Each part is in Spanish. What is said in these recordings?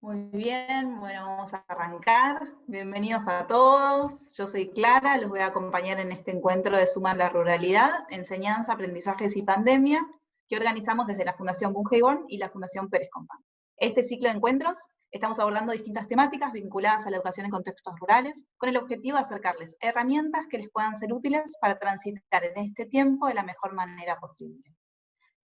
Muy bien, bueno, vamos a arrancar. Bienvenidos a todos. Yo soy Clara, los voy a acompañar en este encuentro de Suma a la Ruralidad, Enseñanza, Aprendizajes y Pandemia, que organizamos desde la Fundación Bungeborn y la Fundación Pérez Compán. Este ciclo de encuentros estamos abordando distintas temáticas vinculadas a la educación en contextos rurales, con el objetivo de acercarles herramientas que les puedan ser útiles para transitar en este tiempo de la mejor manera posible.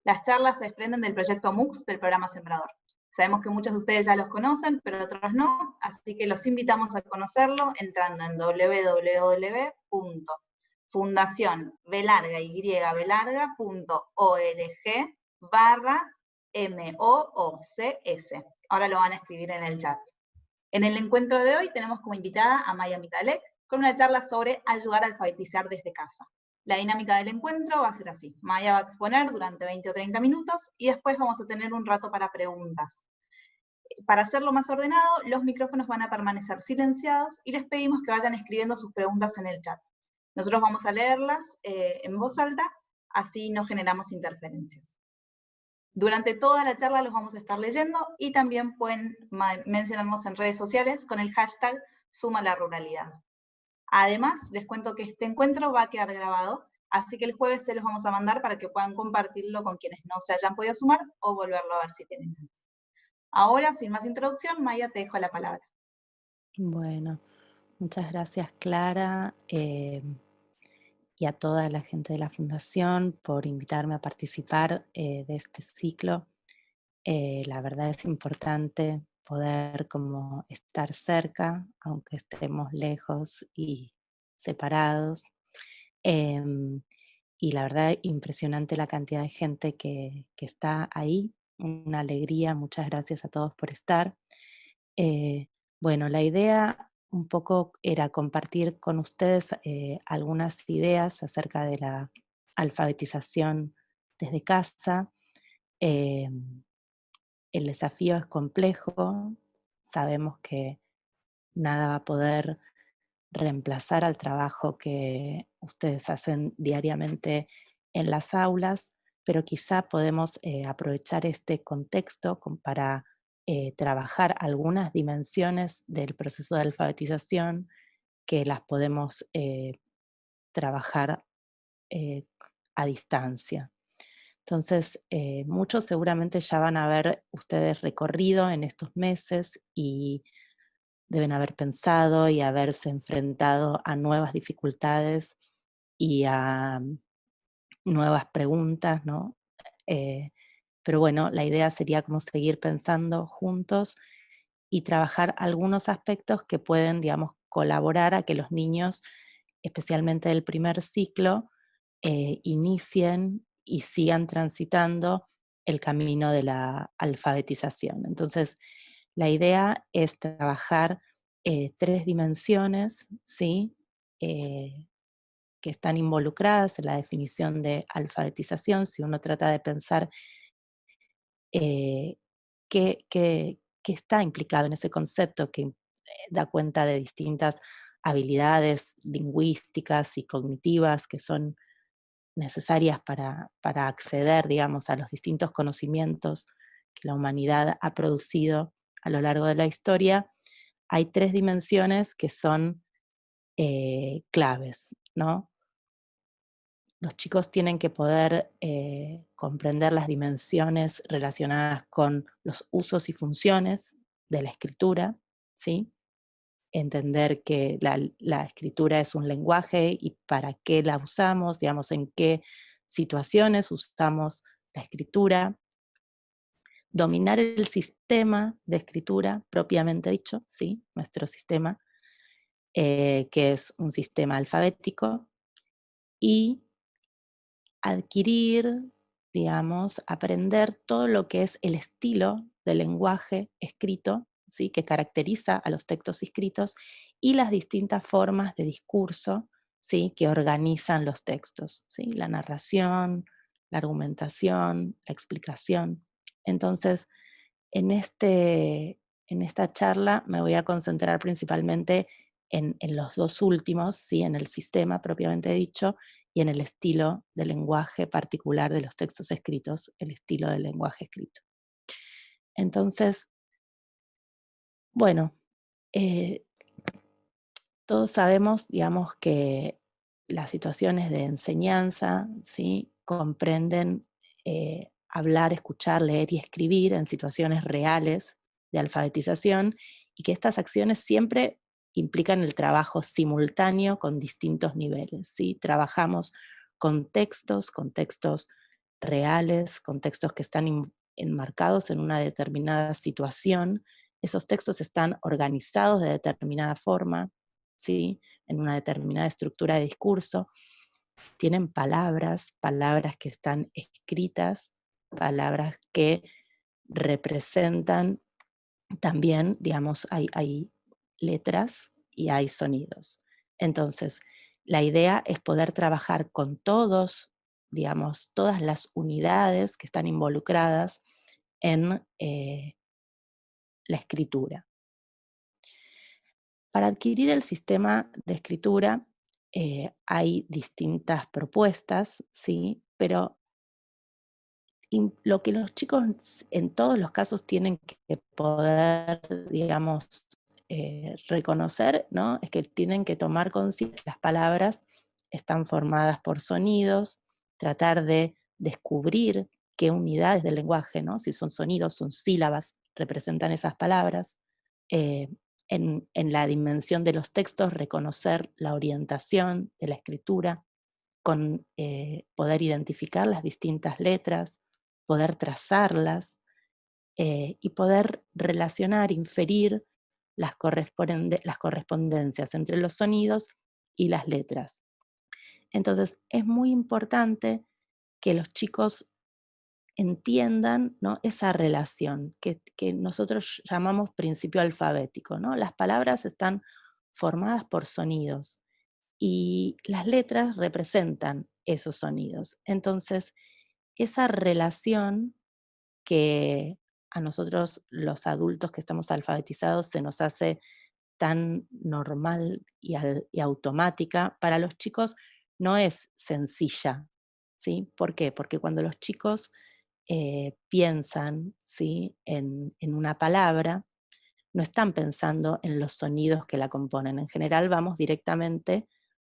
Las charlas se desprenden del proyecto MOOCs del programa Sembrador. Sabemos que muchos de ustedes ya los conocen, pero otros no, así que los invitamos a conocerlo entrando en www.fundacionbelargaYorg.org/MOOCS. Ahora lo van a escribir en el chat. En el encuentro de hoy tenemos como invitada a Maya Mitalek con una charla sobre ayudar a alfabetizar desde casa. La dinámica del encuentro va a ser así. Maya va a exponer durante 20 o 30 minutos y después vamos a tener un rato para preguntas. Para hacerlo más ordenado, los micrófonos van a permanecer silenciados y les pedimos que vayan escribiendo sus preguntas en el chat. Nosotros vamos a leerlas en voz alta, así no generamos interferencias. Durante toda la charla los vamos a estar leyendo y también pueden mencionarnos en redes sociales con el hashtag Suma la Ruralidad. Además, les cuento que este encuentro va a quedar grabado, así que el jueves se los vamos a mandar para que puedan compartirlo con quienes no se hayan podido sumar o volverlo a ver si tienen ganas. Ahora, sin más introducción, Maya, te dejo la palabra. Bueno, muchas gracias Clara y a toda la gente de la Fundación por invitarme a participar de este ciclo. La verdad es importante poder como estar cerca, aunque estemos lejos y separados. Em, y la verdad impresionante la cantidad de gente que está ahí. Una alegría, muchas gracias a todos por estar. Bueno, la idea un poco era compartir con ustedes algunas ideas acerca de la alfabetización desde casa. Eh, el desafío es complejo, sabemos que nada va a poder reemplazar al trabajo que ustedes hacen diariamente en las aulas, pero quizá podemos aprovechar este contexto para trabajar algunas dimensiones del proceso de alfabetización que las podemos trabajar eh, a distancia. Entonces, muchos seguramente ya van a haber ustedes recorrido en estos meses y deben haber pensado y haberse enfrentado a nuevas dificultades y a nuevas preguntas, ¿no? Eh, pero bueno, la idea sería como seguir pensando juntos y trabajar algunos aspectos que pueden, digamos, colaborar a que los niños, especialmente del primer ciclo, inicien y sigan transitando el camino de la alfabetización. Entonces, la idea es trabajar tres dimensiones, ¿sí? Eh, que están involucradas en la definición de alfabetización. Si uno trata de pensar eh, qué está implicado en ese concepto que da cuenta de distintas habilidades lingüísticas y cognitivas que son necesarias para acceder, digamos, a los distintos conocimientos que la humanidad ha producido a lo largo de la historia, hay tres dimensiones que son claves, ¿no? Los chicos tienen que poder comprender las dimensiones relacionadas con los usos y funciones de la escritura, ¿sí? Entender que la escritura es un lenguaje y para qué la usamos, digamos, en qué situaciones usamos la escritura, dominar el sistema de escritura propiamente dicho, ¿sí? Nuestro sistema, que es un sistema alfabético, y adquirir, digamos, aprender todo lo que es el estilo del lenguaje escrito, ¿sí? Que caracteriza a los textos escritos y las distintas formas de discurso, ¿sí? Que organizan los textos, ¿sí? La narración, la argumentación, la explicación. Entonces, en, en esta charla me voy a concentrar principalmente en los dos últimos, ¿sí? En el sistema propiamente dicho y en el estilo de lenguaje particular de los textos escritos, el estilo del lenguaje escrito. Entonces, Bueno, eh, todos sabemos, digamos, que las situaciones de enseñanza, ¿sí?, comprenden hablar, escuchar, leer y escribir en situaciones reales de alfabetización, y que estas acciones siempre implican el trabajo simultáneo con distintos niveles, ¿sí? Trabajamos con textos reales, con textos que están enmarcados en una determinada situación. Esos textos están organizados de determinada forma, ¿sí?, en una determinada estructura de discurso. Tienen palabras, palabras que están escritas, palabras que representan también, digamos, hay letras y hay sonidos. Entonces, la idea es poder trabajar con todos, digamos, todas las unidades que están involucradas en la escritura. Para adquirir el sistema de escritura hay distintas propuestas, ¿sí? Pero lo que los chicos en todos los casos tienen que poder, digamos, reconocer, ¿no?, es que tienen que tomar conciencia que las palabras están formadas por sonidos, tratar de descubrir qué unidades del lenguaje, ¿no?, si son sonidos, son sílabas, representan esas palabras. eh, en la dimensión de los textos, reconocer la orientación de la escritura, con poder identificar las distintas letras, poder trazarlas y poder relacionar, inferir las correspondencias entre los sonidos y las letras. Entonces, es muy importante que los chicos entiendan, ¿no?, esa relación que nosotros llamamos principio alfabético, ¿no? Las palabras están formadas por sonidos y las letras representan esos sonidos. Entonces, esa relación que a nosotros los adultos que estamos alfabetizados se nos hace tan normal y automática, para los chicos no es sencilla, ¿sí? ¿Por qué? Porque cuando los chicos piensan, ¿sí?, en una palabra, no están pensando en los sonidos que la componen. En general vamos directamente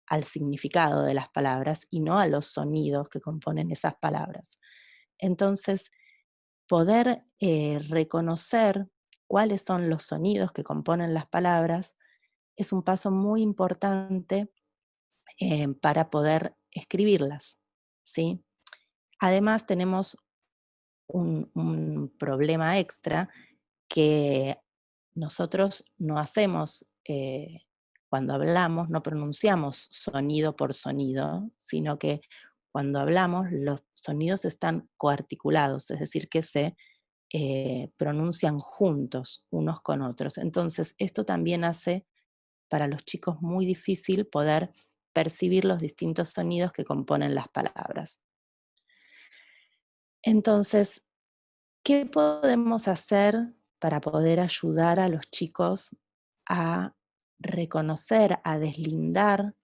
al significado de las palabras y no a los sonidos que componen esas palabras. Entonces, poder reconocer cuáles son los sonidos que componen las palabras es un paso muy importante para poder escribirlas, ¿sí? Además, tenemos un problema extra que nosotros no hacemos cuando hablamos, no pronunciamos sonido por sonido, sino que cuando hablamos los sonidos están coarticulados, es decir, que se pronuncian juntos unos con otros. Entonces, esto también hace para los chicos muy difícil poder percibir los distintos sonidos que componen las palabras. Entonces, ¿qué podemos hacer para poder ayudar a los chicos a reconocer, a deslindar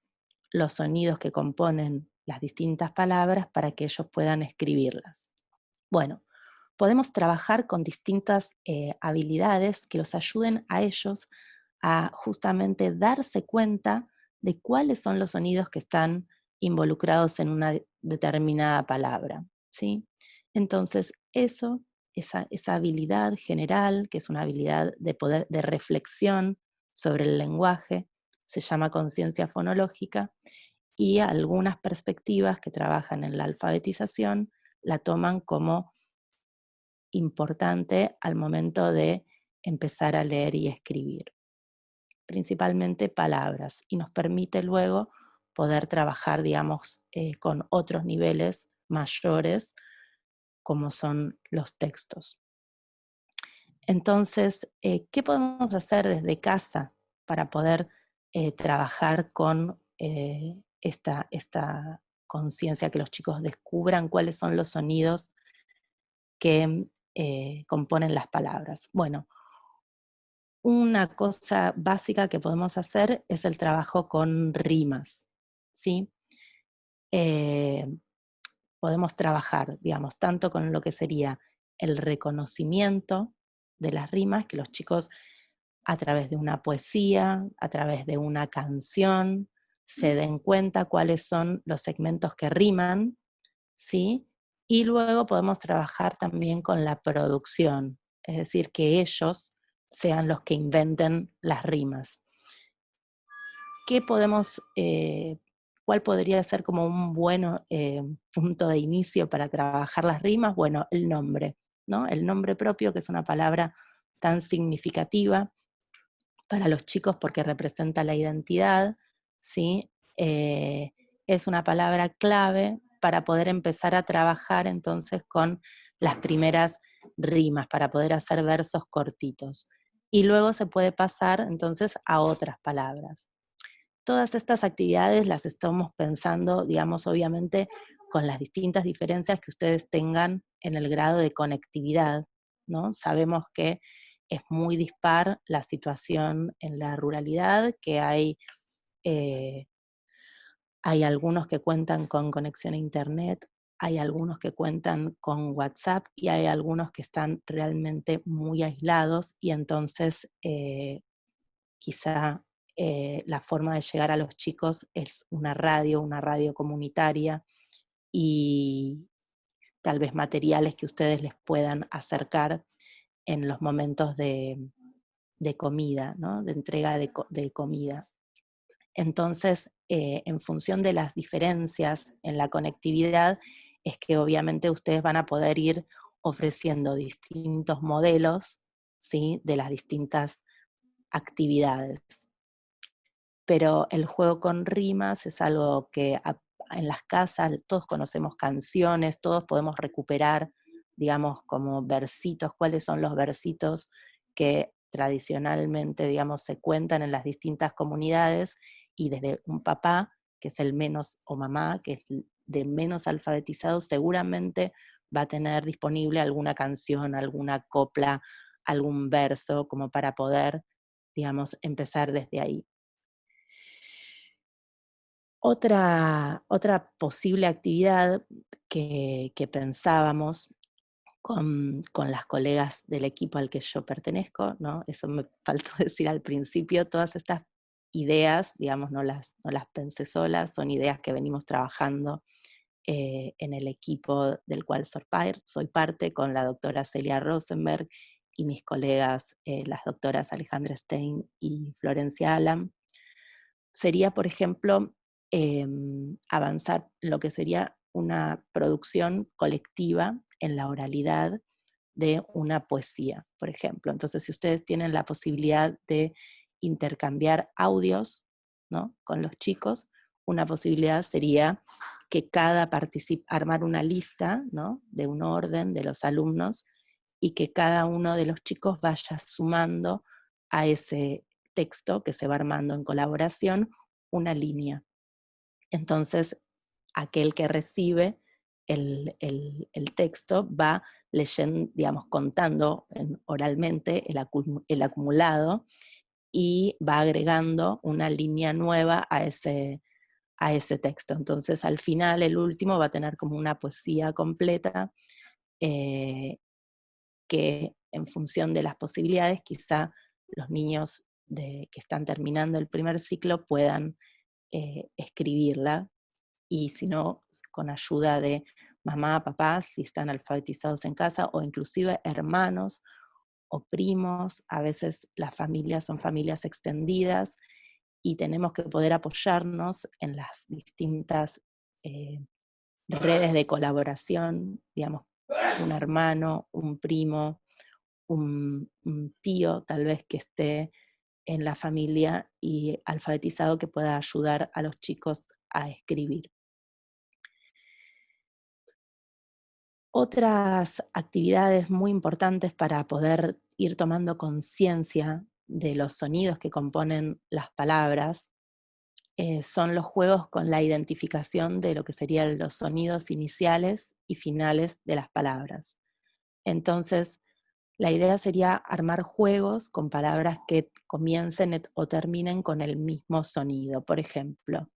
los sonidos que componen las distintas palabras para que ellos puedan escribirlas? Bueno, podemos trabajar con distintas habilidades que los ayuden a ellos a justamente darse cuenta de cuáles son los sonidos que están involucrados en una determinada palabra, ¿sí? Entonces, esa habilidad general, que es una habilidad de poder, de reflexión sobre el lenguaje, se llama conciencia fonológica, y algunas perspectivas que trabajan en la alfabetización la toman como importante al momento de empezar a leer y escribir, principalmente palabras, y nos permite luego poder trabajar, digamos, con otros niveles mayores, como son los textos. Entonces, ¿qué podemos hacer desde casa para poder trabajar con esta conciencia, que los chicos descubran cuáles son los sonidos que componen las palabras? Bueno, una cosa básica que podemos hacer es el trabajo con rimas, ¿sí? Eh, Podemos trabajar, digamos, tanto con lo que sería el reconocimiento de las rimas, que los chicos a través de una poesía, a través de una canción, se den cuenta cuáles son los segmentos que riman, ¿sí? Y luego podemos trabajar también con la producción, es decir, que ellos sean los que inventen las rimas. ¿Qué podemos, cuál podría ser como un buen punto de inicio para trabajar las rimas? Bueno, el nombre, ¿no? El nombre propio, que es una palabra tan significativa para los chicos porque representa la identidad, ¿sí? Es una palabra clave para poder empezar a trabajar entonces con las primeras rimas, para poder hacer versos cortitos. Y luego se puede pasar entonces a otras palabras. Todas estas actividades las estamos pensando, digamos, obviamente con las distintas diferencias que ustedes tengan en el grado de conectividad, ¿no? Sabemos que es muy dispar la situación en la ruralidad, que hay algunos que cuentan con conexión a internet, hay algunos que cuentan con WhatsApp y hay algunos que están realmente muy aislados y entonces quizá la forma de llegar a los chicos es una radio comunitaria y tal vez materiales que ustedes les puedan acercar en los momentos de comida, ¿no? De entrega de comida. Entonces, en función de las diferencias en la conectividad, es que obviamente ustedes van a poder ir ofreciendo distintos modelos, ¿sí? De las distintas actividades. Pero el juego con rimas es algo que en las casas todos conocemos canciones, todos podemos recuperar, digamos, como versitos, cuáles son los versitos que tradicionalmente, digamos, se cuentan en las distintas comunidades y desde un papá, que es el menos, o mamá, que es de menos alfabetizado, seguramente va a tener disponible alguna canción, alguna copla, algún verso, como para poder, digamos, empezar desde ahí. Otra posible actividad que pensábamos con las colegas del equipo al que yo pertenezco, ¿no? Eso me faltó decir al principio, todas estas ideas, digamos, no las pensé solas, son ideas que venimos trabajando en el equipo del cual soy parte, con la doctora Celia Rosenberg y mis colegas, las doctoras Alejandra Stein y Florencia Alam. Sería, por ejemplo, avanzar en lo que sería una producción colectiva en la oralidad de una poesía, por ejemplo. Entonces, si ustedes tienen la posibilidad de intercambiar audios, ¿no? Con los chicos, una posibilidad sería que armar una lista, ¿no? De un orden de los alumnos y que cada uno de los chicos vaya sumando a ese texto que se va armando en colaboración una línea. Entonces, aquel que recibe el texto va leyendo, digamos, contando oralmente el acumulado y va agregando una línea nueva a ese texto. Entonces, al final, el último va a tener como una poesía completa que en función de las posibilidades, quizá los niños que están terminando el primer ciclo puedan escribirla, y si no, con ayuda de mamá, papá, si están alfabetizados en casa, o inclusive hermanos o primos. A veces las familias son familias extendidas y tenemos que poder apoyarnos en las distintas redes de colaboración, digamos, un hermano, un primo, un tío tal vez que esté en la familia y alfabetizado, que pueda ayudar a los chicos a escribir. Otras actividades muy importantes para poder ir tomando conciencia de los sonidos que componen las palabras son los juegos con la identificación de lo que serían los sonidos iniciales y finales de las palabras. Entonces, la idea sería armar juegos con palabras que comiencen o terminen con el mismo sonido. Por ejemplo,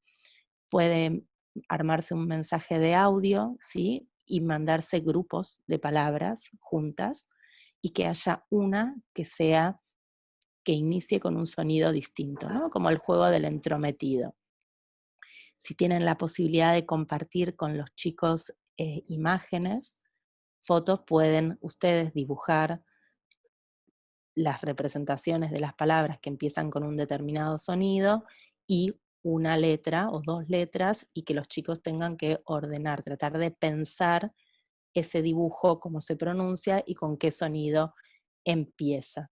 puede armarse un mensaje de audio, ¿sí? Y mandarse grupos de palabras juntas y que haya una que sea que inicie con un sonido distinto, ¿no? Como el juego del entrometido. Si tienen la posibilidad de compartir con los chicos imágenes, fotos, pueden ustedes dibujar las representaciones de las palabras que empiezan con un determinado sonido y una letra o dos letras, y que los chicos tengan que ordenar, tratar de pensar ese dibujo, cómo se pronuncia y con qué sonido empieza.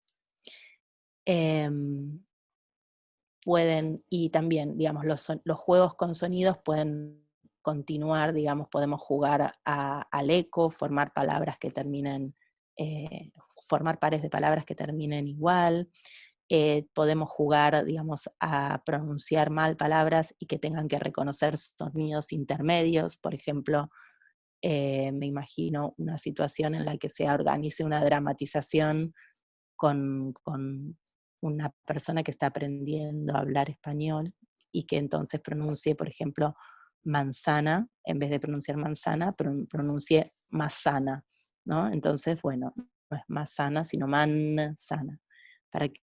Y también, digamos, los juegos con sonidos pueden continuar, digamos, podemos jugar al eco, formar palabras que terminen, formar pares de palabras que terminen igual. Podemos jugar, digamos, a pronunciar mal palabras y que tengan que reconocer sonidos intermedios. Por ejemplo, me imagino una situación en la que se organice una dramatización con una persona que está aprendiendo a hablar español y que entonces pronuncie, por ejemplo, manzana, en vez de pronunciar manzana, pronuncie manzana, ¿no? Entonces, bueno, no es manzana, sino manzana. Para que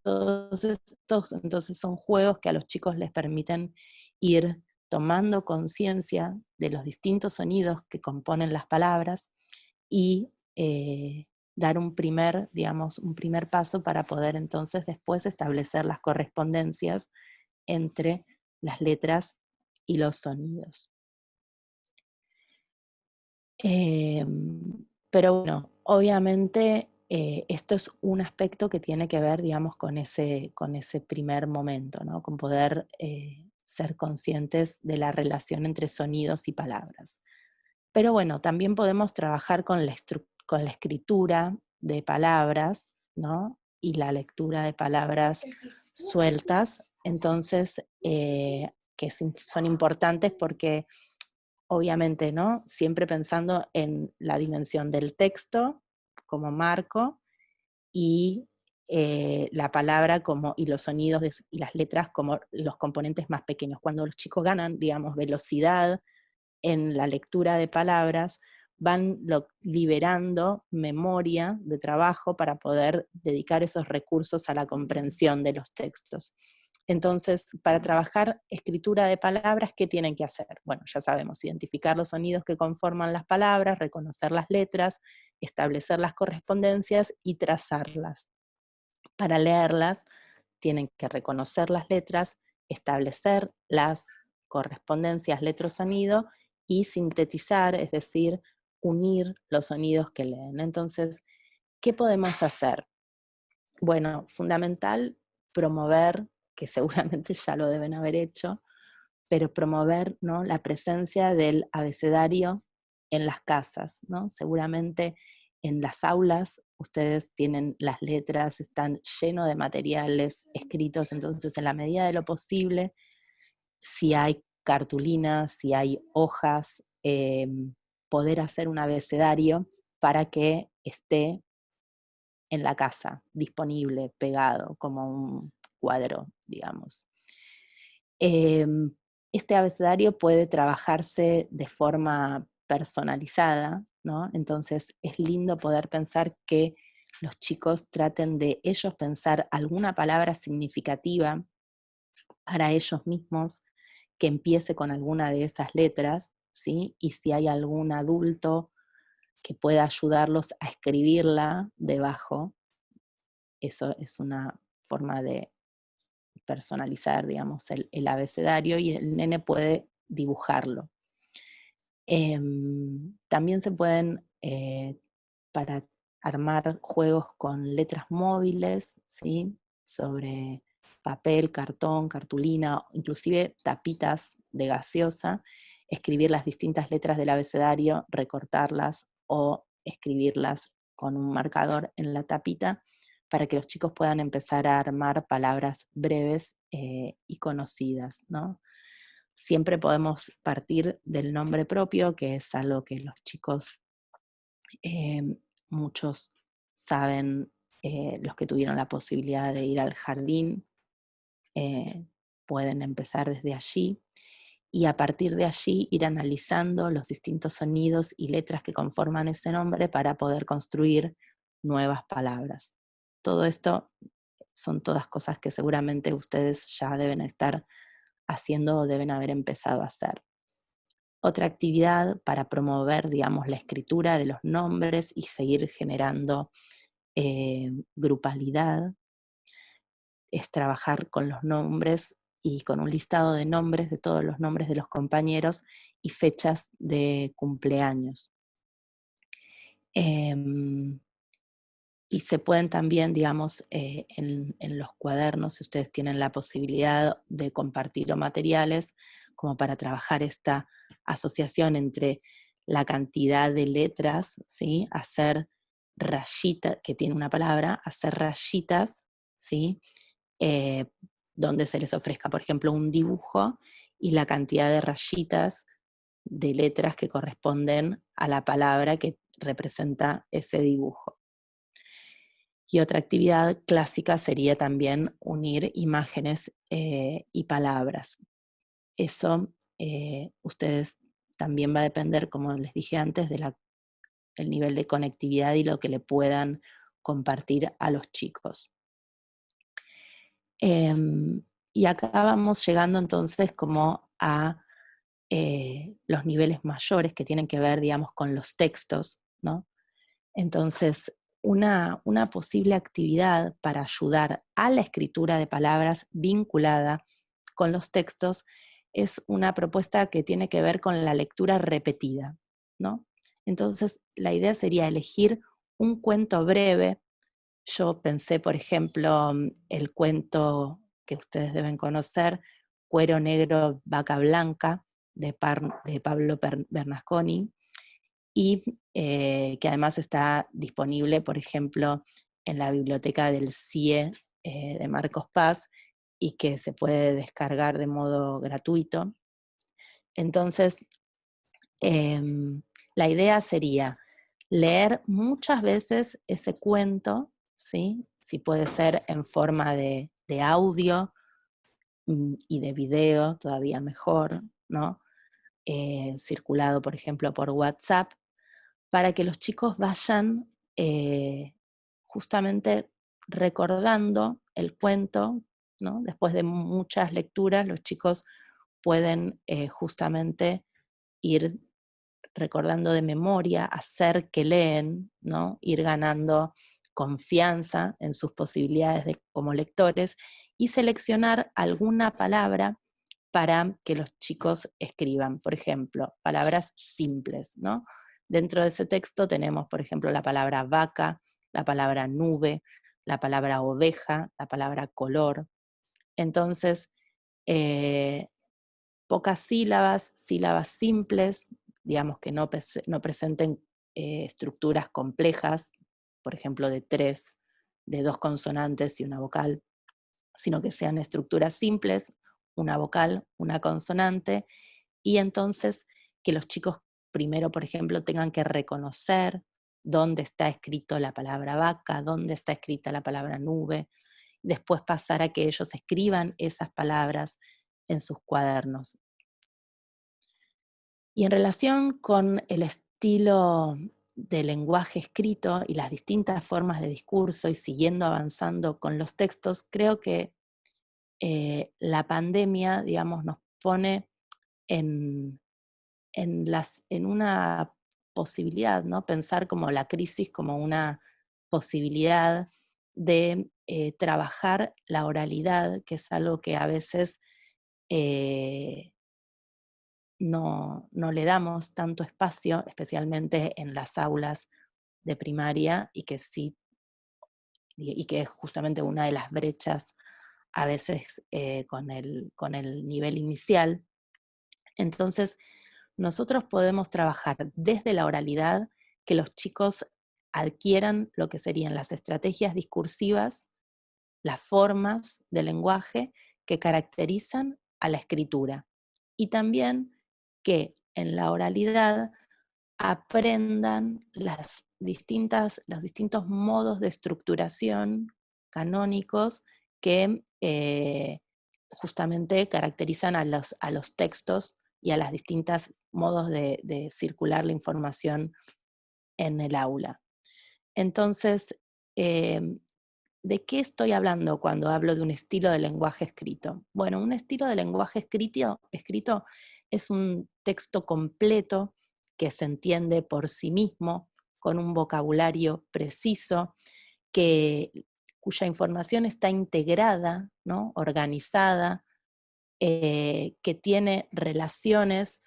todos estos, entonces son juegos que a los chicos les permiten ir tomando conciencia de los distintos sonidos que componen las palabras y dar un primer, digamos, un primer paso para poder entonces después establecer las correspondencias entre las letras y los sonidos. Pero bueno, obviamente esto es un aspecto que tiene que ver, digamos, con ese primer momento, ¿no? Con poder ser conscientes de la relación entre sonidos y palabras. Pero bueno, también podemos trabajar con la escritura de palabras, ¿no? Y la lectura de palabras sueltas, entonces, que son importantes porque obviamente, ¿no? Siempre pensando en la dimensión del texto como marco y la palabra y los sonidos y las letras como los componentes más pequeños. Cuando los chicos ganan, digamos, velocidad en la lectura de palabras, van liberando memoria de trabajo para poder dedicar esos recursos a la comprensión de los textos. Entonces, para trabajar escritura de palabras, ¿qué tienen que hacer? Bueno, ya sabemos, identificar los sonidos que conforman las palabras, reconocer las letras, establecer las correspondencias y trazarlas. Para leerlas, tienen que reconocer las letras, establecer las correspondencias letra-sonido y sintetizar, es decir, unir los sonidos que leen. Entonces, ¿qué podemos hacer? Bueno, fundamental promover, que seguramente ya lo deben haber hecho, pero promover, ¿no?, la presencia del abecedario en las casas, ¿no? Seguramente en las aulas ustedes tienen las letras, están llenos de materiales escritos, entonces en la medida de lo posible, si hay cartulinas, si hay hojas, poder hacer un abecedario para que esté en la casa, disponible, pegado, como un cuadro, digamos. Este abecedario puede trabajarse de forma personalizada, ¿no? Entonces es lindo poder pensar que los chicos traten de ellos pensar alguna palabra significativa para ellos mismos que empiece con alguna de esas letras, ¿sí? Y si hay algún adulto que pueda ayudarlos a escribirla debajo, eso es una forma de personalizar, digamos, el abecedario, y el nene puede dibujarlo. También se pueden, para armar juegos con letras móviles, ¿sí?, sobre papel, cartón, cartulina, inclusive tapitas de gaseosa, escribir las distintas letras del abecedario, recortarlas o escribirlas con un marcador en la tapita para que los chicos puedan empezar a armar palabras breves y conocidas, ¿no? Siempre podemos partir del nombre propio, que es algo que los chicos, muchos saben, los que tuvieron la posibilidad de ir al jardín, pueden empezar desde allí, y a partir de allí ir analizando los distintos sonidos y letras que conforman ese nombre para poder construir nuevas palabras. Todo esto son todas cosas que seguramente ustedes ya deben estar haciendo o deben haber empezado a hacer. Otra actividad para promover, digamos, la escritura de los nombres y seguir generando grupalidad es trabajar con los nombres y con un listado de nombres, de todos los nombres de los compañeros y fechas de cumpleaños. Y se pueden también, digamos, en los cuadernos, si ustedes tienen la posibilidad de compartir materiales, como para trabajar esta asociación entre la cantidad de letras, ¿sí? Hacer rayitas, que tiene una palabra, hacer rayitas, ¿sí? Eh, donde se les ofrezca, por ejemplo, un dibujo y la cantidad de rayitas de letras que corresponden a la palabra que representa ese dibujo. Y otra actividad clásica sería también unir imágenes y palabras. Eso ustedes también va a depender, como les dije antes, del nivel de conectividad y lo que le puedan compartir a los chicos. Y acá vamos llegando entonces como a los niveles mayores que tienen que ver, digamos, con los textos, ¿no? Entonces, una posible actividad para ayudar a la escritura de palabras vinculada con los textos es una propuesta que tiene que ver con la lectura repetida, ¿no? Entonces, la idea sería elegir un cuento breve. Yo pensé, por ejemplo, el cuento que ustedes deben conocer, Cuero Negro, Vaca Blanca, de Pablo Bernasconi, y que además está disponible, por ejemplo, en la biblioteca del CIE de Marcos Paz y que se puede descargar de modo gratuito. Entonces, la idea sería leer muchas veces ese cuento, ¿sí? Si puede ser en forma de audio y de video, todavía mejor, ¿no? Circulado, por ejemplo, por WhatsApp, para que los chicos vayan justamente recordando el cuento, ¿no? Después de muchas lecturas, los chicos pueden justamente ir recordando de memoria, hacer que leen, ¿no? Ir ganando confianza en sus posibilidades como lectores y seleccionar alguna palabra para que los chicos escriban. Por ejemplo, palabras simples, ¿no? Dentro de ese texto tenemos, por ejemplo, la palabra vaca, la palabra nube, la palabra oveja, la palabra color. Entonces, eh, pocas sílabas, sílabas simples, digamos que no presenten estructuras complejas, por ejemplo, de dos consonantes y una vocal, sino que sean estructuras simples, una vocal, una consonante, y entonces que los chicos primero, por ejemplo, tengan que reconocer dónde está escrito la palabra vaca, dónde está escrita la palabra nube, después pasar a que ellos escriban esas palabras en sus cuadernos. Y en relación con el estilo de lenguaje escrito y las distintas formas de discurso y siguiendo avanzando con los textos, creo que la pandemia, digamos, nos pone en, en una posibilidad, ¿no? Pensar como la crisis como una posibilidad de trabajar la oralidad, que es algo que a veces no le damos tanto espacio, especialmente en las aulas de primaria, y que sí, y que es justamente una de las brechas a veces con el nivel inicial. Entonces, nosotros podemos trabajar desde la oralidad que los chicos adquieran lo que serían las estrategias discursivas, las formas de lenguaje que caracterizan a la escritura. Y también que en la oralidad aprendan los distintos modos de estructuración canónicos que justamente caracterizan a los textos y a los distintos modos de circular la información en el aula. Entonces, ¿de qué estoy hablando cuando hablo de un estilo de lenguaje escrito? Bueno, un estilo de lenguaje escrito es un texto completo que se entiende por sí mismo, con un vocabulario preciso, cuya información está integrada, ¿no? Organizada, que tiene relaciones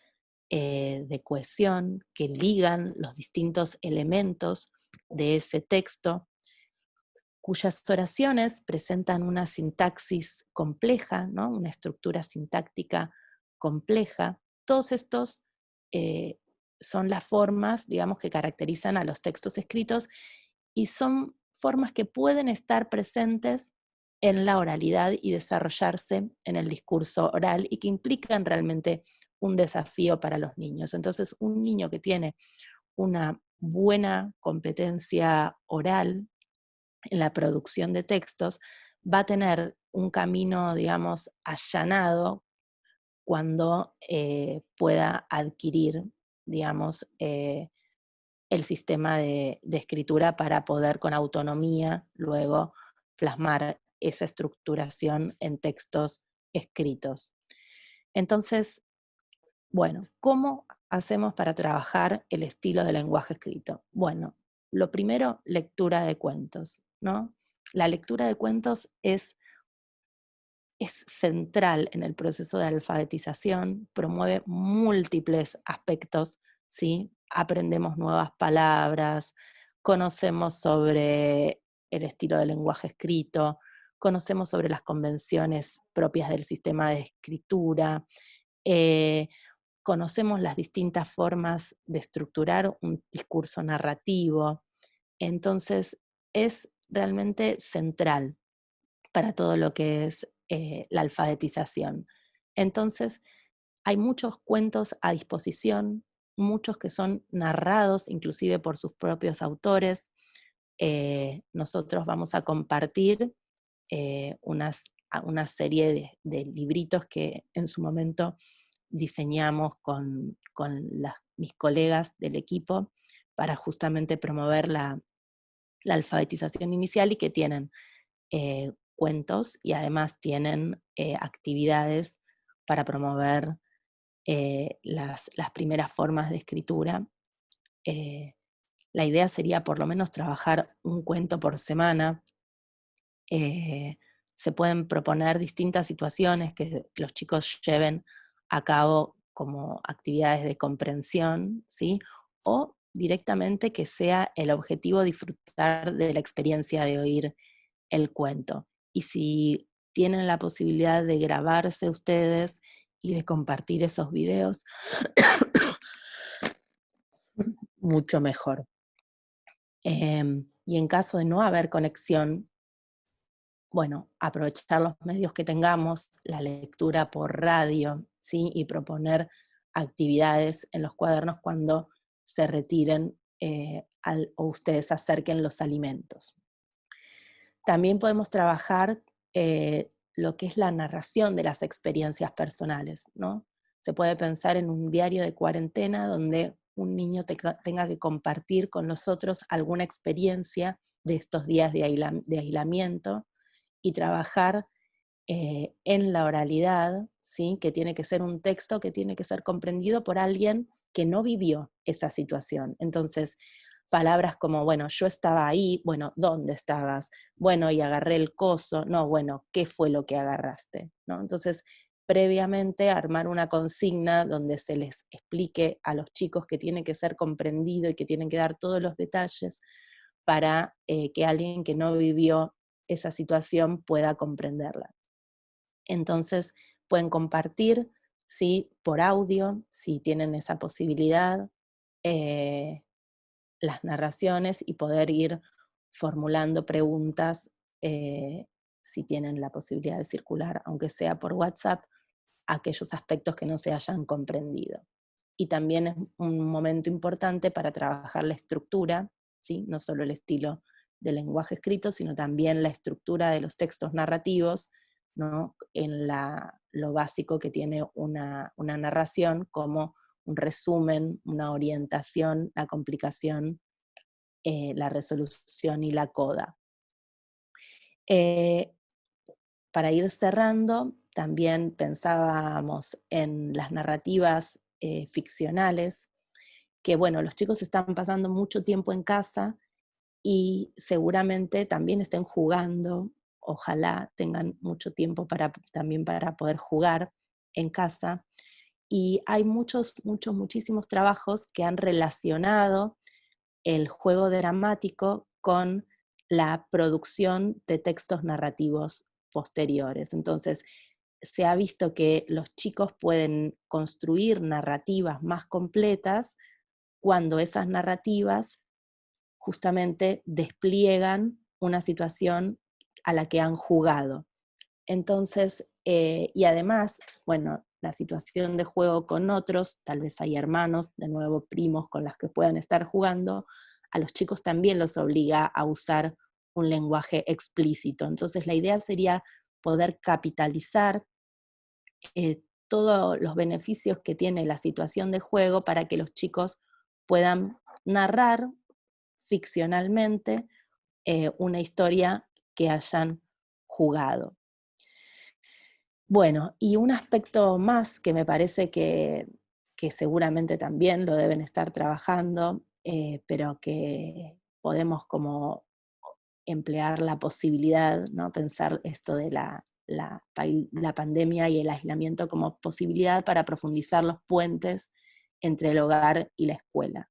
de cohesión que ligan los distintos elementos de ese texto, cuyas oraciones presentan una sintaxis compleja, ¿no? Una estructura sintáctica compleja. Todos estos son las formas, digamos, que caracterizan a los textos escritos y son formas que pueden estar presentes en la oralidad y desarrollarse en el discurso oral y que implican realmente un desafío para los niños. Entonces, un niño que tiene una buena competencia oral en la producción de textos va a tener un camino, digamos, allanado cuando pueda adquirir, digamos, el sistema de escritura para poder con autonomía luego plasmar esa estructuración en textos escritos. Entonces, bueno, ¿cómo hacemos para trabajar el estilo de lenguaje escrito? Bueno, lo primero, lectura de cuentos, ¿no? La lectura de cuentos es central en el proceso de alfabetización, promueve múltiples aspectos, ¿sí? Aprendemos nuevas palabras, conocemos sobre el estilo de lenguaje escrito, conocemos sobre las convenciones propias del sistema de escritura, eh, conocemos las distintas formas de estructurar un discurso narrativo. Entonces, es realmente central para todo lo que es la alfabetización. Entonces, hay muchos cuentos a disposición, muchos que son narrados inclusive por sus propios autores. Nosotros vamos a compartir una serie de libritos que en su momento diseñamos con mis colegas del equipo para justamente promover la alfabetización inicial y que tienen cuentos y además tienen actividades para promover las primeras formas de escritura. La idea sería por lo menos trabajar un cuento por semana. Se pueden proponer distintas situaciones que los chicos lleven a cabo como actividades de comprensión, ¿sí? O directamente que sea el objetivo disfrutar de la experiencia de oír el cuento. Y si tienen la posibilidad de grabarse ustedes y de compartir esos videos, mucho mejor. Y en caso de no haber conexión, bueno, aprovechar los medios que tengamos, la lectura por radio, ¿sí? Y proponer actividades en los cuadernos cuando se retiren o ustedes acerquen los alimentos. También podemos trabajar lo que es la narración de las experiencias personales, ¿no? Se puede pensar en un diario de cuarentena donde un niño tenga que compartir con los otros alguna experiencia de estos días de aislamiento y trabajar en la oralidad, ¿sí? Que tiene que ser un texto que tiene que ser comprendido por alguien que no vivió esa situación. Entonces, palabras como, bueno, yo estaba ahí, bueno, ¿dónde estabas? Bueno, y agarré el coso, no, bueno, ¿qué fue lo que agarraste? ¿No? Entonces, previamente armar una consigna donde se les explique a los chicos que tiene que ser comprendido y que tienen que dar todos los detalles para que alguien que no vivió esa situación pueda comprenderla. Entonces, pueden compartir, ¿sí? Por audio, si tienen esa posibilidad, eh, las narraciones y poder ir formulando preguntas si tienen la posibilidad de circular, aunque sea por WhatsApp, aquellos aspectos que no se hayan comprendido. Y también es un momento importante para trabajar la estructura, ¿sí? No solo el estilo del lenguaje escrito, sino también la estructura de los textos narrativos, ¿no? En lo básico que tiene una narración, como un resumen, una orientación, la complicación, la resolución y la coda. Eh, para ir cerrando, también pensábamos en las narrativas ficcionales, que bueno, los chicos están pasando mucho tiempo en casa y seguramente también estén jugando, ojalá tengan mucho tiempo también para poder jugar en casa. Y hay muchísimos trabajos que han relacionado el juego dramático con la producción de textos narrativos posteriores. Entonces, se ha visto que los chicos pueden construir narrativas más completas cuando esas narrativas justamente despliegan una situación a la que han jugado. Entonces, y además, bueno, la situación de juego con otros, tal vez hay hermanos, de nuevo primos con los que puedan estar jugando, a los chicos también los obliga a usar un lenguaje explícito. Entonces, la idea sería poder capitalizar todos los beneficios que tiene la situación de juego para que los chicos puedan narrar ficcionalmente una historia que hayan jugado. Bueno, y un aspecto más que me parece que seguramente también lo deben estar trabajando, pero que podemos como emplear la posibilidad, ¿no? Pensar esto de la pandemia y el aislamiento como posibilidad para profundizar los puentes entre el hogar y la escuela.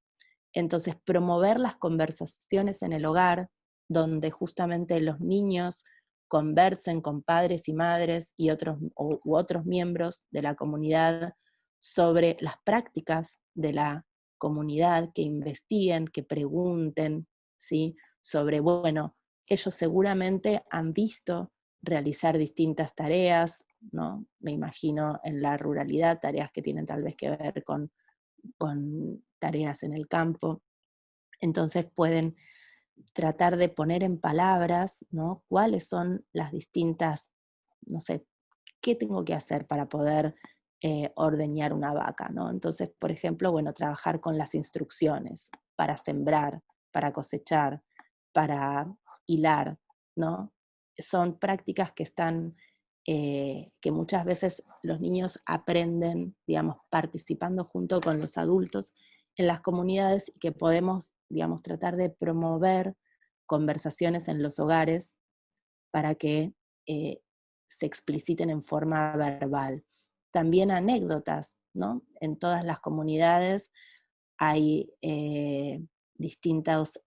Entonces, promover las conversaciones en el hogar, donde justamente los niños conversen con padres y madres y u otros miembros de la comunidad sobre las prácticas de la comunidad, que investiguen, que pregunten, ¿sí? Sobre, bueno, ellos seguramente han visto realizar distintas tareas, ¿no? Me imagino en la ruralidad, tareas que tienen tal vez que ver con tareas en el campo. Entonces pueden tratar de poner en palabras, ¿no? Cuáles son las distintas, no sé, qué tengo que hacer para poder ordeñar una vaca, ¿no? Entonces, por ejemplo, bueno, trabajar con las instrucciones para sembrar, para cosechar, para hilar, ¿no? Son prácticas que están, que muchas veces los niños aprenden, digamos, participando junto con los adultos en las comunidades y que podemos, digamos, tratar de promover conversaciones en los hogares para que eh, se expliciten en forma verbal. También anécdotas, ¿no? En todas las comunidades hay distintos,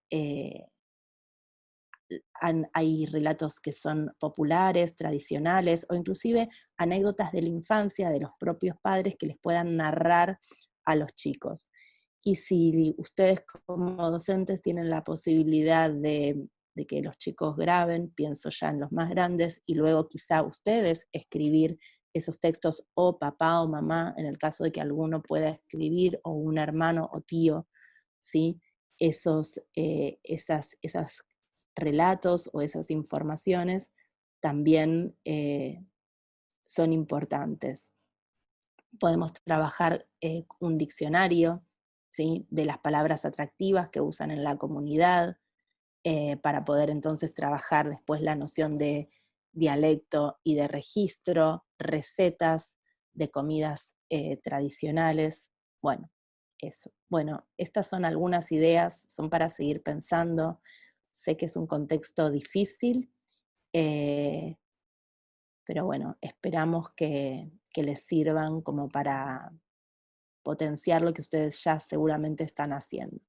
hay relatos que son populares, tradicionales, o inclusive anécdotas de la infancia de los propios padres que les puedan narrar a los chicos. Y si ustedes como docentes tienen la posibilidad de que los chicos graben, pienso ya en los más grandes, y luego quizá ustedes escribir esos textos, o papá o mamá, en el caso de que alguno pueda escribir, o un hermano o tío, ¿sí? Esas relatos o esas informaciones también son importantes. Podemos trabajar un diccionario, ¿sí? De las palabras atractivas que usan en la comunidad, para poder entonces trabajar después la noción de dialecto y de registro, recetas de comidas tradicionales. Bueno, eso. Bueno, estas son algunas ideas, son para seguir pensando. Sé que es un contexto difícil, eh, pero bueno, esperamos que les sirvan como para potenciar lo que ustedes ya seguramente están haciendo.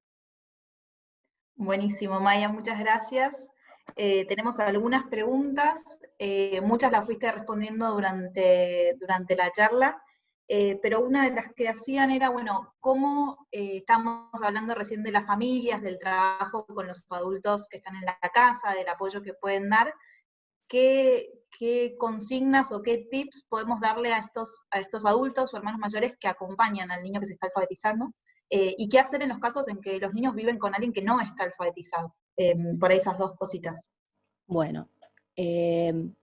Buenísimo, Maya, muchas gracias. Tenemos algunas preguntas, muchas las fuiste respondiendo durante la charla, pero una de las que hacían era, bueno, cómo estamos hablando recién de las familias, del trabajo con los adultos que están en la casa, del apoyo que pueden dar, qué consignas o qué tips podemos darle a estos adultos o hermanos mayores que acompañan al niño que se está alfabetizando, y qué hacer en los casos en que los niños viven con alguien que no está alfabetizado. Por ahí esas dos cositas. Bueno, en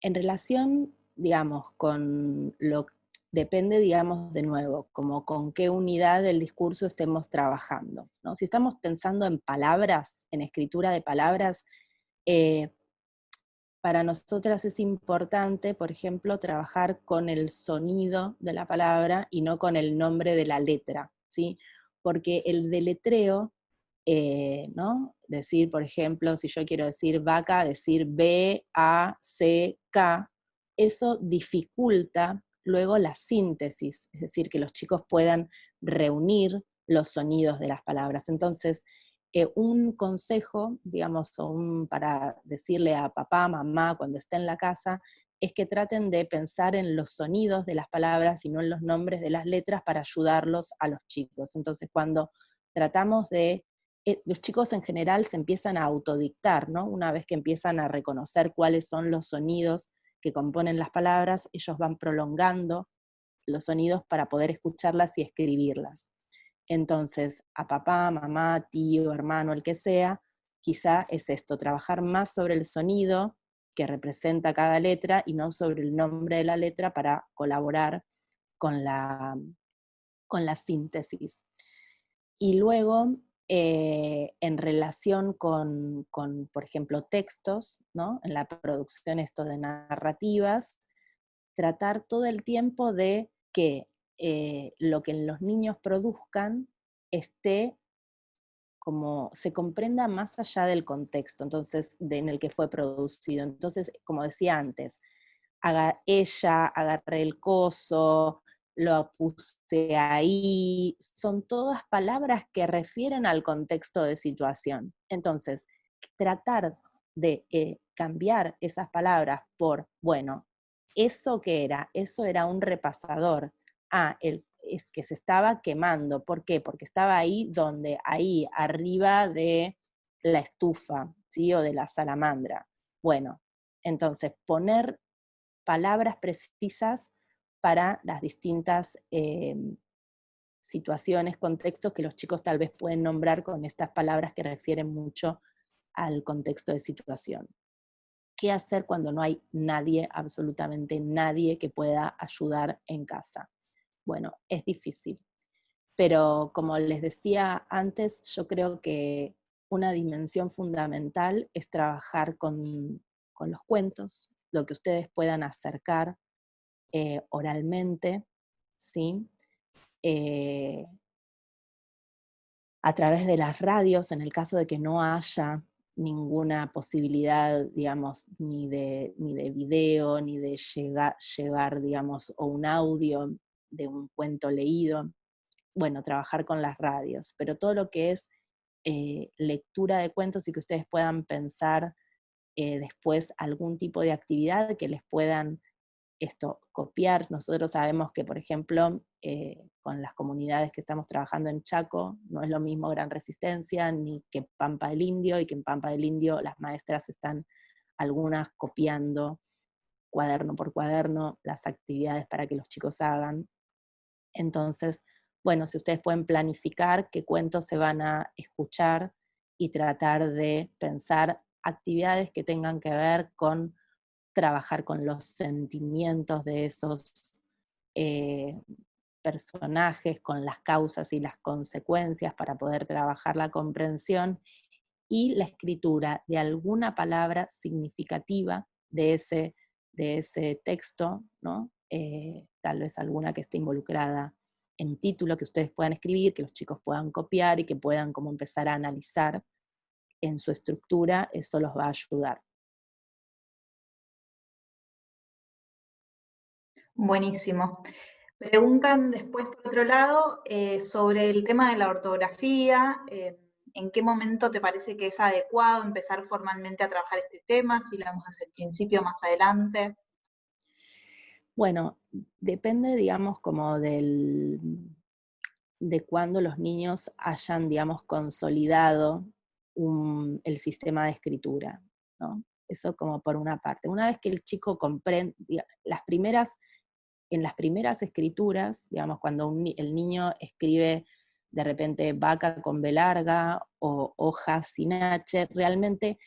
relación, digamos, con lo depende, digamos, de nuevo, como con qué unidad del discurso estemos trabajando, ¿no? Si estamos pensando en palabras, en escritura de palabras, eh, para nosotras es importante, por ejemplo, trabajar con el sonido de la palabra y no con el nombre de la letra, ¿sí? Porque el deletreo, ¿no? Decir, por ejemplo, si yo quiero decir vaca, decir B-A-C-K, eso dificulta luego la síntesis, es decir, que los chicos puedan reunir los sonidos de las palabras. Entonces, un consejo, digamos, para decirle a papá, mamá, cuando esté en la casa, es que traten de pensar en los sonidos de las palabras y no en los nombres de las letras para ayudarlos a los chicos. Entonces, cuando tratamos de los chicos en general se empiezan a autodictar, ¿no? Una vez que empiezan a reconocer cuáles son los sonidos que componen las palabras, ellos van prolongando los sonidos para poder escucharlas y escribirlas. Entonces, a papá, mamá, tío, hermano, el que sea, quizá es esto, trabajar más sobre el sonido que representa cada letra y no sobre el nombre de la letra para colaborar con la síntesis. Y luego, en relación con, por ejemplo, textos, ¿no? En la producción esto de narrativas, tratar todo el tiempo de que lo que los niños produzcan esté como se comprenda más allá del contexto, entonces, en el que fue producido. Entonces, como decía antes, ella, agarré el coso, lo puse ahí, son todas palabras que refieren al contexto de situación. Entonces, tratar de cambiar esas palabras por, bueno, eso era un repasador. Es que se estaba quemando. ¿Por qué? Porque estaba ahí donde, ahí, arriba de la estufa, ¿sí? O de la salamandra. Bueno, entonces poner palabras precisas para las distintas situaciones, contextos que los chicos tal vez pueden nombrar con estas palabras que refieren mucho al contexto de situación. ¿Qué hacer cuando no hay nadie, absolutamente nadie, que pueda ayudar en casa? Bueno, es difícil, pero como les decía antes, yo creo que una dimensión fundamental es trabajar con los cuentos, lo que ustedes puedan acercar oralmente, ¿sí? A través de las radios, en el caso de que no haya ninguna posibilidad, digamos, ni de video, ni de llevar, digamos, o un audio de un cuento leído, bueno, trabajar con las radios, pero todo lo que es lectura de cuentos y que ustedes puedan pensar después algún tipo de actividad que les puedan copiar. Nosotros sabemos que, por ejemplo, con las comunidades que estamos trabajando en Chaco, no es lo mismo Gran Resistencia ni que Pampa del Indio, y que en Pampa del Indio las maestras están algunas copiando cuaderno por cuaderno las actividades para que los chicos hagan. Entonces, bueno, si ustedes pueden planificar qué cuentos se van a escuchar y tratar de pensar actividades que tengan que ver con trabajar con los sentimientos de esos personajes, con las causas y las consecuencias para poder trabajar la comprensión y la escritura de alguna palabra significativa de ese texto, ¿no? Tal vez alguna que esté involucrada en título que ustedes puedan escribir, que los chicos puedan copiar y que puedan como empezar a analizar en su estructura, eso los va a ayudar. Buenísimo. Preguntan después, por otro lado, sobre el tema de la ortografía. ¿En qué momento te parece que es adecuado empezar formalmente a trabajar este tema? Si lo vemos desde el principio, más adelante. Bueno, depende, digamos, como de cuándo los niños hayan, digamos, consolidado el sistema de escritura, ¿no? Eso como por una parte. Una vez que el chico comprende, en las primeras escrituras, digamos, cuando el niño escribe de repente vaca con B larga o hoja sin H, realmente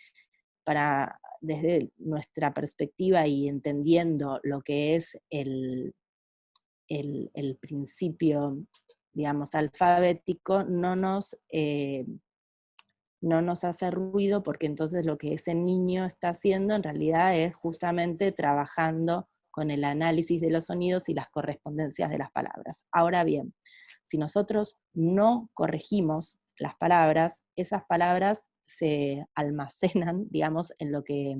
desde nuestra perspectiva y entendiendo lo que es el principio, digamos, alfabético, no nos no nos hace ruido, porque entonces lo que ese niño está haciendo en realidad es justamente trabajando con el análisis de los sonidos y las correspondencias de las palabras. Ahora bien, si nosotros no corregimos las palabras, esas palabras se almacenan, digamos, en lo que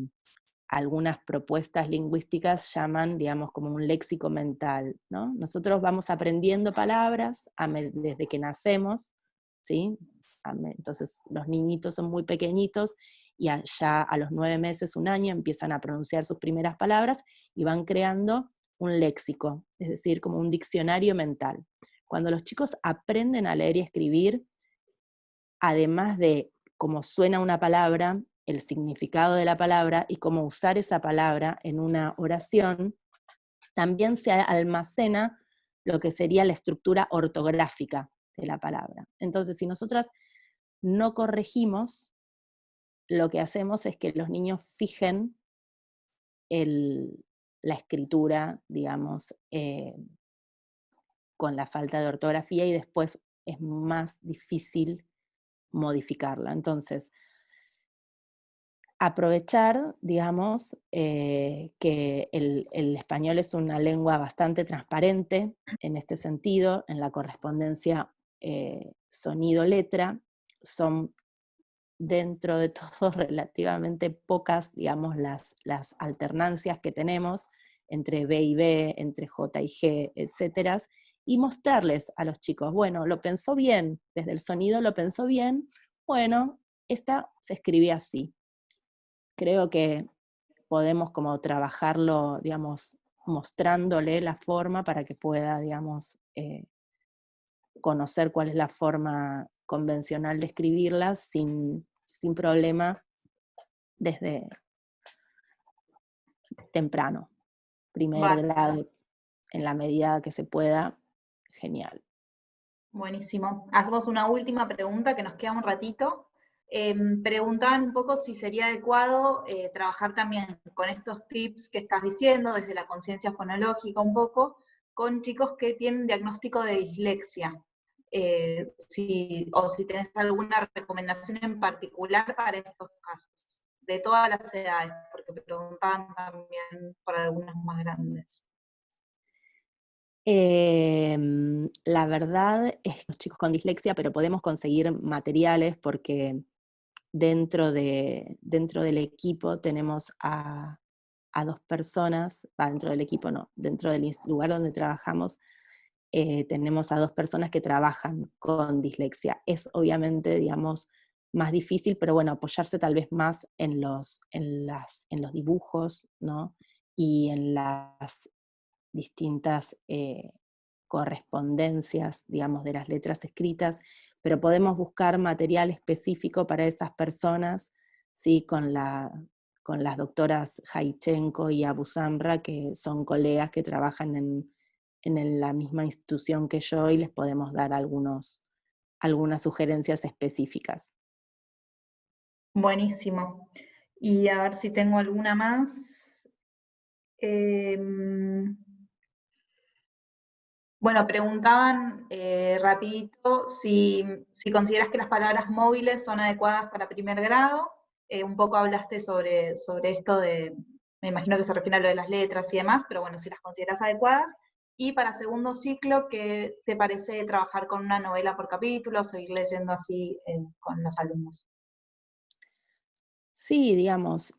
algunas propuestas lingüísticas llaman, digamos, como un léxico mental, ¿no? Nosotros vamos aprendiendo palabras desde que nacemos, ¿sí? Entonces los niñitos son muy pequeñitos y ya a los 9 meses, 1 año, empiezan a pronunciar sus primeras palabras y van creando un léxico, es decir, como un diccionario mental. Cuando los chicos aprenden a leer y escribir, además de cómo suena una palabra, el significado de la palabra y cómo usar esa palabra en una oración, también se almacena lo que sería la estructura ortográfica de la palabra. Entonces, si nosotras no corregimos, lo que hacemos es que los niños fijen la escritura, digamos, con la falta de ortografía, y después es más difícil modificarla. Entonces, aprovechar, digamos, que el español es una lengua bastante transparente en este sentido, en la correspondencia sonido-letra, son dentro de todo relativamente pocas, digamos, las alternancias que tenemos entre B y B, entre J y G, etcétera, y mostrarles a los chicos, bueno, lo pensó bien, desde el sonido lo pensó bien, bueno, esta se escribía así. Creo que podemos como trabajarlo, digamos, mostrándole la forma para que pueda, digamos, conocer cuál es la forma convencional de escribirlas sin problema desde temprano, primer Bárbaro. grado, en la medida que se pueda, genial. Buenísimo. Hacemos una última pregunta que nos queda un ratito. Preguntaban un poco si sería adecuado trabajar también con estos tips que estás diciendo, desde la conciencia fonológica un poco, con chicos que tienen diagnóstico de dislexia. O si tenés alguna recomendación en particular para estos casos, de todas las edades, porque preguntaban también por algunos más grandes. La verdad es que los chicos con dislexia, pero podemos conseguir materiales porque dentro del equipo tenemos a 2 personas, dentro del equipo no, dentro del lugar donde trabajamos, tenemos a 2 personas que trabajan con dislexia. Es obviamente, digamos, más difícil, pero bueno, apoyarse tal vez más en los dibujos, ¿no? Y en las distintas correspondencias, digamos, de las letras escritas, pero podemos buscar material específico para esas personas, ¿sí? Con las doctoras Jaichenko y Abusamra, que son colegas que trabajan en la misma institución que yo, y les podemos dar algunas sugerencias específicas. Buenísimo. Y a ver si tengo alguna más. Em, bueno, preguntaban rapidito si consideras que las palabras móviles son adecuadas para primer grado. Un poco hablaste sobre esto me imagino que se refiere a lo de las letras y demás, pero bueno, si las consideras adecuadas. Y para segundo ciclo, ¿qué te parece trabajar con una novela por capítulo, seguir leyendo así con los alumnos? Sí, digamos,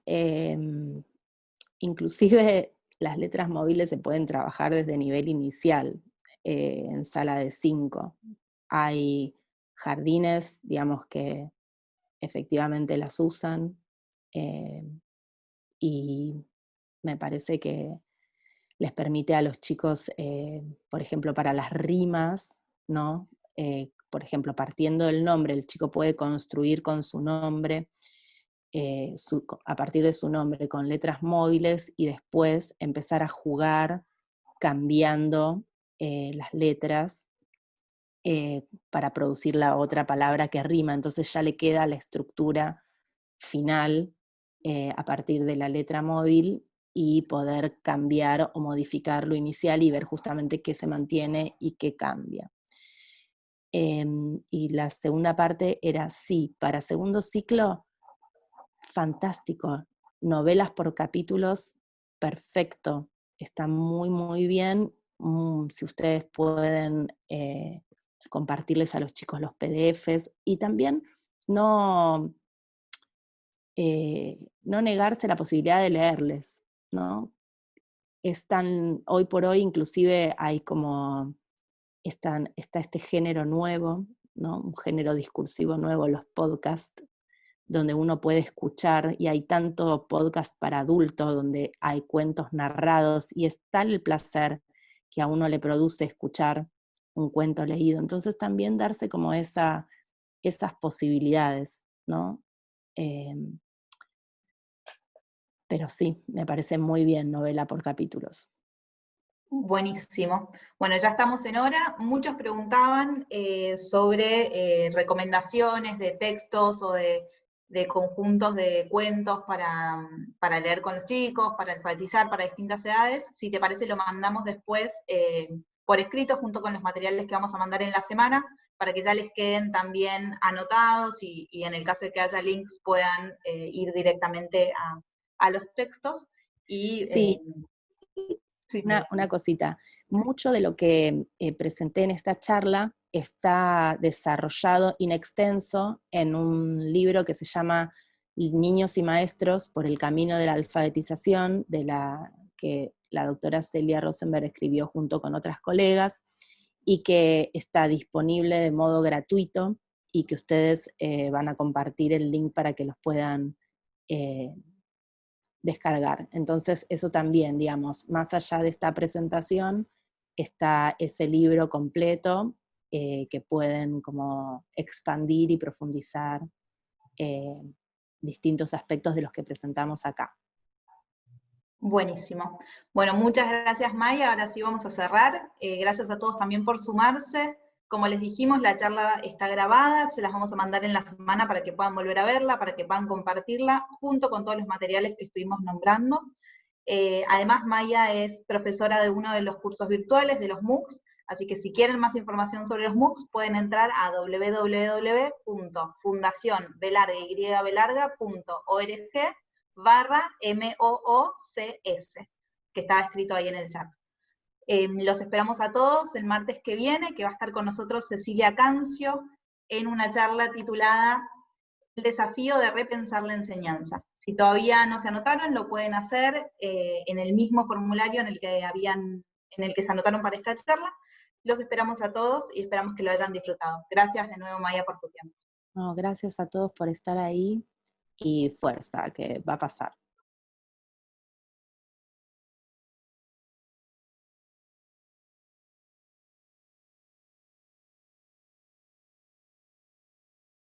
inclusive las letras móviles se pueden trabajar desde nivel inicial, en sala de 5. Hay jardines, digamos, que efectivamente las usan, eh, y me parece que les permite a los chicos, por ejemplo, para las rimas, ¿no? Por ejemplo, partiendo del nombre, el chico puede construir con su nombre, a partir de su nombre, con letras móviles, y después empezar a jugar cambiando las letras para producir la otra palabra que rima. Entonces ya le queda la estructura final a partir de la letra móvil, y poder cambiar o modificar lo inicial y ver justamente qué se mantiene y qué cambia. Y la segunda parte era, sí, para segundo ciclo, fantástico. Novelas por capítulos, perfecto. Está muy, muy bien. Si ustedes pueden compartirles a los chicos los PDFs y también no, no negarse la posibilidad de leerles, ¿no? Hoy por hoy inclusive hay como, está este género nuevo, ¿no? Un género discursivo nuevo, los podcasts, donde uno puede escuchar, y hay tanto podcast para adultos, donde hay cuentos narrados, y es tal el placer que a uno le produce escuchar un cuento leído. Entonces también darse como esas posibilidades, ¿no? Pero sí, me parece muy bien novela por capítulos. Buenísimo. Bueno, ya estamos en hora. Muchos preguntaban sobre recomendaciones de textos o de conjuntos de cuentos para leer con los chicos, para alfabetizar, para distintas edades. Si te parece, lo mandamos después por escrito junto con los materiales que vamos a mandar en la semana, para que ya les queden también anotados y en el caso de que haya links puedan ir directamente a los textos. Y Sí, sí, una cosita. Mucho de lo que presenté en esta charla está desarrollado in extenso en un libro que se llama Niños y Maestros por el Camino de la Alfabetización, que la doctora Celia Rosenberg escribió junto con otras colegas, y que está disponible de modo gratuito, y que ustedes van a compartir el link para que los puedan descargar. Entonces eso también, digamos, más allá de esta presentación, está ese libro completo que pueden como expandir y profundizar eh, distintos aspectos de los que presentamos acá. buenísimo. Bueno, muchas gracias Maya, ahora sí vamos a cerrar. Gracias a todos también por sumarse. Como les dijimos, la charla está grabada, se las vamos a mandar en la semana para que puedan volver a verla, para que puedan compartirla, junto con todos los materiales que estuvimos nombrando. Además, Maya es profesora de uno de los cursos virtuales de los MOOCs, así que si quieren más información sobre los MOOCs, pueden entrar a www.fundacionvelardeygbelarga.org/MOOCS, que estaba escrito ahí en el chat. Los esperamos a todos el martes que viene, que va a estar con nosotros Cecilia Cancio, en una charla titulada El desafío de repensar la enseñanza. Si todavía no se anotaron, lo pueden hacer en el mismo formulario en el que se anotaron para esta charla. Los esperamos a todos y esperamos que lo hayan disfrutado. Gracias de nuevo, Maya, por tu tiempo. No, gracias a todos por estar ahí, y fuerza, que va a pasar.